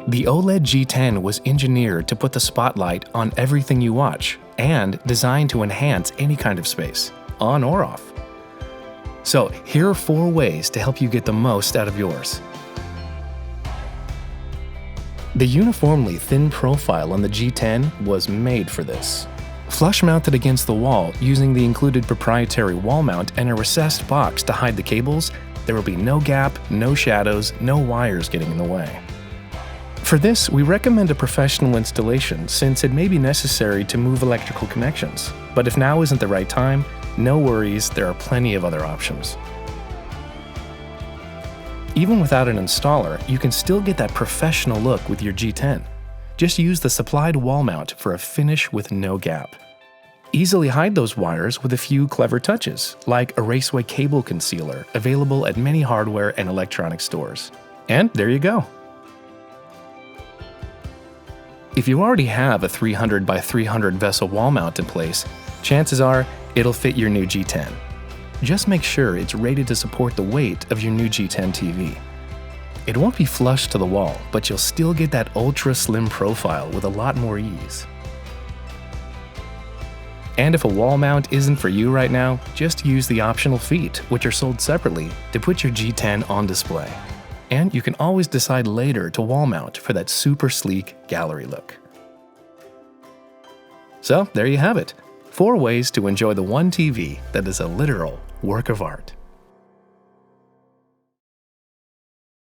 The OLED G10 was engineered to put the spotlight on everything you watch and designed to enhance any kind of space, on or off. So here are 4 ways to help you get the most out of yours. The uniformly thin profile on the G10 was made for this. Flush mounted against the wall using the included proprietary wall mount and a recessed box to hide the cables, there will be no gap, no shadows, no wires getting in the way. For this, we recommend a professional installation since it may be necessary to move electrical connections. But if now isn't the right time, no worries, there are plenty of other options. Even without an installer, you can still get that professional look with your G10. Just use the supplied wall mount for a finish with no gap. Easily hide those wires with a few clever touches, like a raceway cable concealer available at many hardware and electronic stores. And there you go. If you already have a 300 by 300 vessel wall mount in place, chances are it'll fit your new G10. Just make sure it's rated to support the weight of your new G10 TV. It won't be flush to the wall, but you'll still get that ultra slim profile with a lot more ease. And if a wall mount isn't for you right now, just use the optional feet, which are sold separately, to put your G10 on display. And you can always decide later to wall mount for that super sleek gallery look. So there you have it, 4 ways to enjoy the one TV that is a literal work of art.